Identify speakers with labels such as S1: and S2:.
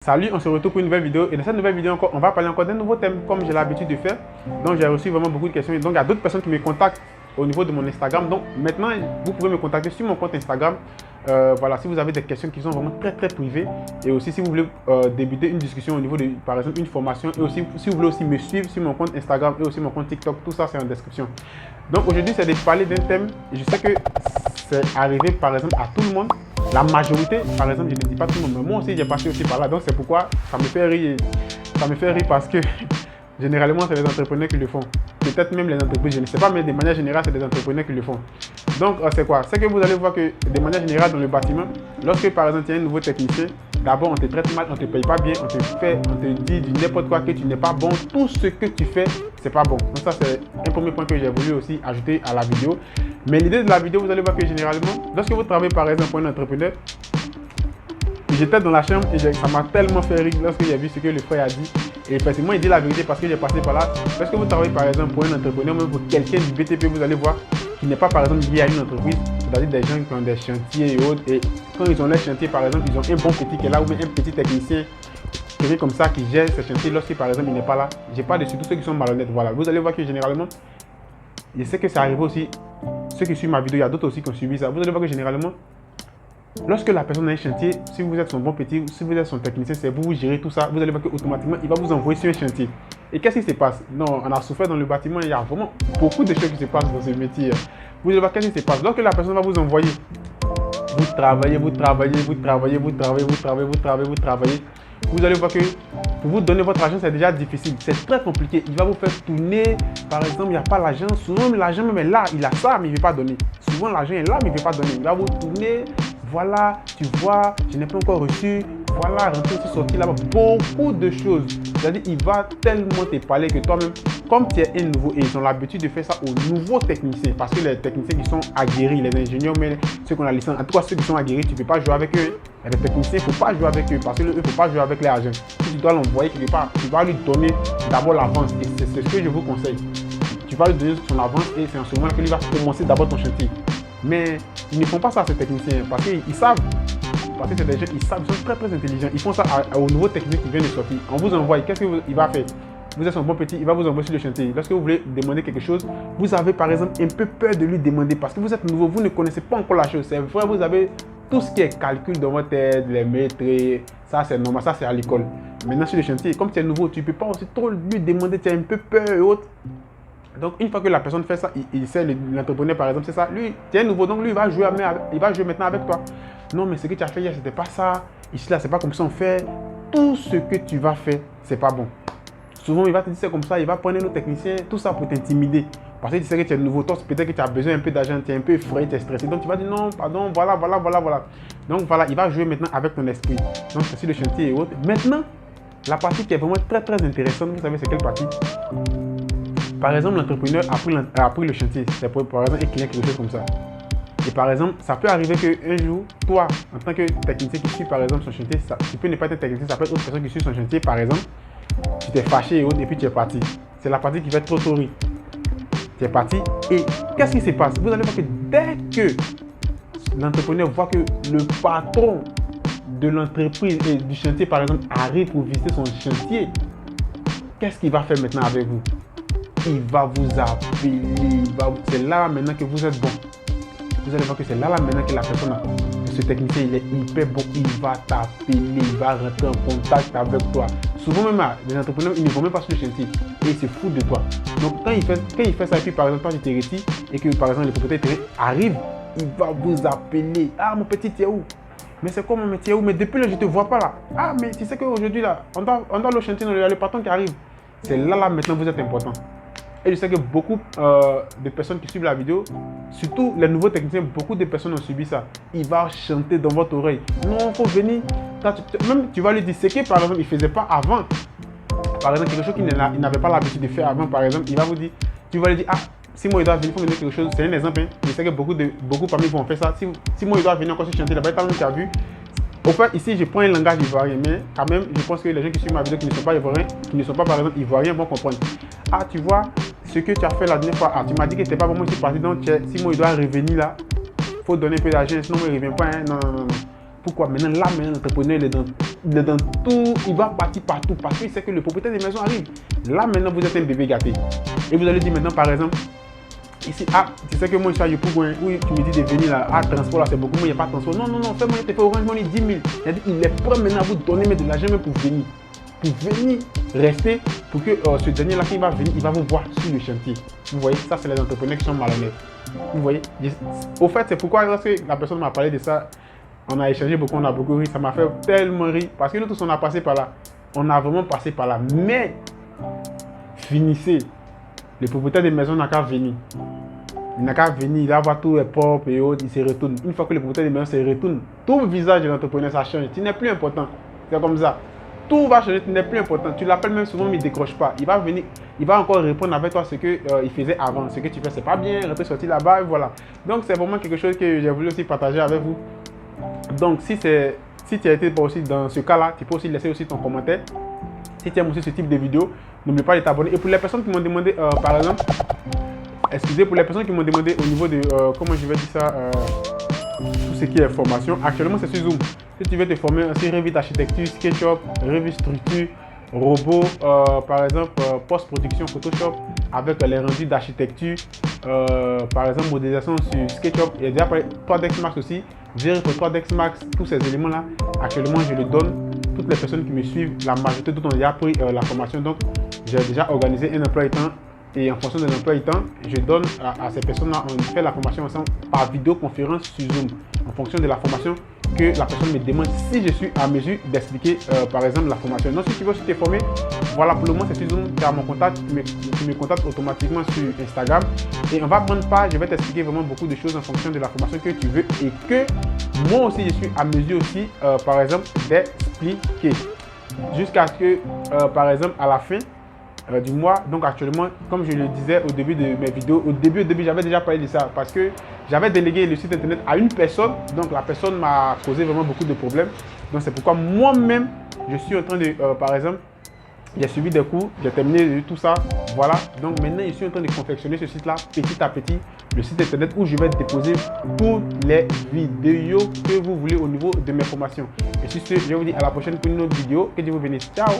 S1: Salut, on se retrouve pour une nouvelle vidéo et dans cette nouvelle vidéo encore, on va parler encore d'un nouveau thème comme j'ai l'habitude de faire. Donc j'ai reçu vraiment beaucoup de questions et donc il y a d'autres personnes qui me contactent au niveau de mon Instagram. Donc maintenant, vous pouvez me contacter sur mon compte Instagram. Voilà, si vous avez des questions qui sont vraiment très privées et aussi si vous voulez débuter une discussion au niveau de, par exemple, une formation et aussi si vous voulez aussi me suivre sur mon compte Instagram et aussi mon compte TikTok, tout ça c'est en description. Donc aujourd'hui, c'est de parler d'un thème et je sais que c'est arrivé par exemple à tout le monde. La majorité, par exemple, je ne dis pas tout le monde, mais moi aussi j'ai passé aussi par là, donc c'est pourquoi ça me fait rire. Ça me fait rire parce que généralement c'est les entrepreneurs qui le font. Peut-être même les entreprises, je ne sais pas, mais de manière générale c'est des entrepreneurs qui le font. Donc c'est quoi? C'est que vous allez voir que de manière générale dans le bâtiment, lorsque par exemple il y a un nouveau technicien, d'abord on te traite mal, on ne te paye pas bien, on te dit du n'importe quoi que tu n'es pas bon, tout ce que tu fais c'est pas bon. Donc ça c'est un premier point que j'ai voulu aussi ajouter à la vidéo. Mais l'idée de la vidéo, vous allez voir que généralement, lorsque vous travaillez par exemple pour un entrepreneur, j'étais dans la chambre et ça m'a tellement fait rire lorsque j'ai vu ce que le frère a dit. Et effectivement, il dit la vérité parce que j'ai passé par là. Lorsque vous travaillez par exemple pour un entrepreneur, même pour quelqu'un du BTP, vous allez voir qui n'est pas par exemple lié à une entreprise, c'est-à-dire des gens qui ont des chantiers et autres. Et quand ils ont les chantiers, par exemple, ils ont un bon petit qui est là ou bien un petit technicien quelqu'un comme ça qui gère ces chantiers lorsque par exemple il n'est pas là. Je parle de surtout ceux qui sont malhonnêtes. Voilà, vous allez voir que généralement, je sais que ça arrive aussi. Ceux qui suivent ma vidéo, il y a d'autres aussi qui ont suivi ça. Vous allez voir que généralement, lorsque la personne a un chantier, si vous êtes son bon petit, si vous êtes son technicien, c'est vous gérez tout ça, vous allez voir qu'automatiquement, il va vous envoyer sur un chantier. Et qu'est-ce qui se passe? Non, on a souffert dans le bâtiment, il y a vraiment beaucoup de choses qui se passent dans ce métier. Vous allez voir qu'est-ce qui se passe. Lorsque la personne va vous envoyer, vous travaillez, vous allez voir que pour vous donner votre argent, c'est déjà difficile. C'est très compliqué. Il va vous faire tourner. Par exemple, il n'y a pas l'argent. Souvent, l'argent même est là. Il a ça, mais il ne veut pas donner. Souvent, l'argent est là, mais il ne veut pas donner. Il va vous tourner. Voilà, tu vois, je n'ai pas encore reçu. Voilà, rentrer ici, sortir là-bas. Beaucoup de choses. C'est-à-dire, il va tellement te parler que toi-même, comme tu es un nouveau, et ils ont l'habitude de faire ça aux nouveaux techniciens. Parce que les techniciens qui sont aguerris, les ingénieurs, mais ceux qu'on a licence, en tout cas ceux qui sont aguerris, tu ne peux pas jouer avec eux. Les techniciens, il ne faut pas jouer avec eux parce que eux, il ne faut pas jouer avec l'argent. Si tu dois l'envoyer quelque part, tu vas lui donner d'abord l'avance. Et c'est ce que je vous conseille. Tu vas lui donner son avance et c'est en ce moment que lui va commencer d'abord ton chantier. Mais ils ne font pas ça, ces techniciens, parce qu'ils savent. Parce que c'est des gens, ils savent, ils sont très intelligents. Ils font ça aux nouveaux techniciens qui viennent de sortir. On vous envoie, qu'est-ce qu'il va faire? Vous êtes son bon petit, il va vous envoyer sur le chantier. Lorsque vous voulez demander quelque chose, vous avez par exemple un peu peur de lui demander parce que vous êtes nouveau, vous ne connaissez pas encore la chose. C'est vrai, vous avez tout ce qui est calcul dans votre tête, les maîtres, ça c'est normal, ça c'est à l'école. Maintenant sur le chantier, comme tu es nouveau, tu ne peux pas aussi trop lui demander, tu as un peu peur et autres. Donc une fois que la personne fait ça, il sait, l'entrepreneur par exemple, c'est ça, lui, tu es nouveau, donc lui il va jouer maintenant avec toi. Non mais ce que tu as fait hier, c'était pas ça, ici là, c'est pas comme ça on fait. Tout ce que tu vas faire, c'est pas bon. Souvent il va te dire c'est comme ça, il va prendre un autre technicien, tout ça pour t'intimider. Parce que tu sais que tu es nouveau, toi peut-être que tu as besoin un peu d'argent, tu es un peu effrayé, tu es stressé. Donc tu vas dire non, pardon, voilà. Donc voilà, il va jouer maintenant avec ton esprit. Donc c'est sur le chantier et autres. Maintenant, la partie qui est vraiment très intéressante, vous savez c'est quelle partie? Par exemple, l'entrepreneur a pris le chantier, c'est pour par exemple un client quelque chose comme ça. Et par exemple, ça peut arriver qu'un jour, toi, en tant que technicien qui suit par exemple son chantier, tu peux ne pas être un technicien, ça peut être autre personne qui suit son chantier par exemple, tu t'es fâché et autres, et puis tu es parti. C'est la partie qui va être trop rire. Tu es parti et qu'est-ce qui se passe? Vous allez voir que dès que l'entrepreneur voit que le patron de l'entreprise et du chantier par exemple arrive pour visiter son chantier, qu'est-ce qu'il va faire maintenant avec vous? Il va vous appeler, c'est là maintenant que vous êtes bon. Vous allez voir que c'est là maintenant que la personne, ce technicien il est hyper bon, il va t'appeler, il va rentrer en contact avec toi. Souvent même les entrepreneurs ils ne vont même pas sur le chantier et ils se foutent de toi. Donc quand il fait ça et puis par exemple toi tu te retires et que par exemple le propriétaire arrive, il va vous appeler. Ah mon petit tu es où? Mais c'est quoi mon métier où? Mais depuis là je te vois pas là. Ah mais tu sais qu'aujourd'hui là on doit le chantier, il y a le patron qui arrive. C'est là maintenant vous êtes important. Et je sais que beaucoup de personnes qui suivent la vidéo, surtout les nouveaux techniciens, beaucoup de personnes ont subi ça. Il va chanter dans votre oreille. Non, il faut venir. Même tu vas lui dire ce que par exemple il ne faisait pas avant. Par exemple, quelque chose qu'il n'avait pas l'habitude de faire avant, par exemple, il va vous dire, tu vas lui dire, ah, si moi il doit venir, il faut venir quelque chose. C'est un exemple. Hein. Je sais que beaucoup parmi vous ont fait ça. Si moi il doit venir encore se chanter là-bas, tu as vu. Au fait, ici, je prends un langage ivoirien, mais quand même, je pense que les gens qui suivent ma vidéo, qui ne sont pas ivoiriens, qui ne sont pas par exemple ivoiriens, vont comprendre. Ah, tu vois, ce que tu as fait la dernière fois, ah, tu m'as dit que tu n'étais pas vraiment ici parti, donc si moi il doit revenir là, il faut donner un peu d'argent, sinon il ne revient pas. Hein. Non. Pourquoi maintenant, l'entrepreneur, il est dans tout, il va partir partout parce qu'il sait que le propriétaire des maisons arrive. Là, maintenant, vous êtes un bébé gâté. Et vous allez dire maintenant, par exemple, ici, tu sais que moi, je suis à Yopougon, oui, tu me dis de venir là, transport là, c'est beaucoup, moi, il n'y a pas de transport. Non, fais-moi, tu fais Orange Money 10 000. Il est prêt maintenant à vous donner de l'argent même pour venir. Rester, pour que ce dernier-là, qui va venir, il va vous voir sur le chantier. Vous voyez, ça, c'est les entrepreneurs qui sont malhonnêtes. Vous voyez, au fait, c'est pourquoi, lorsque la personne m'a parlé de ça, on a échangé beaucoup, on a beaucoup ri, ça m'a fait tellement rire, parce que nous tous, on a passé par là. On a vraiment passé par là. Mais, finissez. Le propriétaire des maisons n'a qu'à venir. Il n'a qu'à venir, il va voir tout est propre et autres, il se retourne. Une fois que le propriétaire des maisons se retourne, tout le visage de l'entrepreneur, ça change. Tu n'es plus important. C'est comme ça. Tout va changer, tu n'es plus important. Tu l'appelles même souvent, mais il ne décroche pas. Il va venir, il va encore répondre avec toi ce qu'il faisait avant. Ce que tu fais, c'est pas bien, rentrer, sortir là-bas, et voilà. Donc, c'est vraiment quelque chose que j'ai voulu aussi partager avec vous. Donc, si tu as été aussi dans ce cas-là, tu peux aussi laisser aussi ton commentaire. Si tu aimes aussi ce type de vidéo, n'oublie pas de t'abonner. Et pour les personnes qui m'ont demandé, par exemple, pour les personnes qui m'ont demandé au niveau de, comment je vais dire ça, tout ce qui est formation, actuellement c'est sur Zoom. Si tu veux te former sur Revit Architecture, SketchUp, Revit Structure, Robot, par exemple, post-production Photoshop, avec les rendus d'architecture, par exemple, modélisation sur SketchUp, et déjà 3ds Max aussi, Vérif 3ds Max, tous ces éléments-là, actuellement je les donne. Toutes les personnes qui me suivent, la majorité d'entre eux ont déjà pris la formation, donc j'ai déjà organisé un emploi du temps. Et en fonction de l'emploi du temps, je donne à ces personnes-là, on fait la formation ensemble par vidéoconférence sur Zoom. En fonction de la formation que la personne me demande, si je suis à mesure d'expliquer par exemple la formation. Donc si tu veux aussi te former, voilà, pour le moment c'est sur Zoom, tu as mon contact, tu me contactes automatiquement sur Instagram. Et on va prendre part, je vais t'expliquer vraiment beaucoup de choses en fonction de la formation que tu veux et que moi aussi je suis à mesure aussi, par exemple, d'expliquer. Jusqu'à ce que, par exemple, à la fin du mois, donc actuellement, comme je le disais au début de mes vidéos, au début j'avais déjà parlé de ça parce que j'avais délégué le site internet à une personne, donc la personne m'a causé vraiment beaucoup de problèmes. Donc c'est pourquoi moi-même je suis en train de, par exemple, j'ai suivi des cours, j'ai terminé tout ça, voilà. Donc maintenant je suis en train de confectionner ce site là petit à petit, le site internet où je vais déposer toutes les vidéos que vous voulez au niveau de mes formations. Et sur ce, je vous dis à la prochaine pour une autre vidéo, que Dieu vous bénisse, ciao.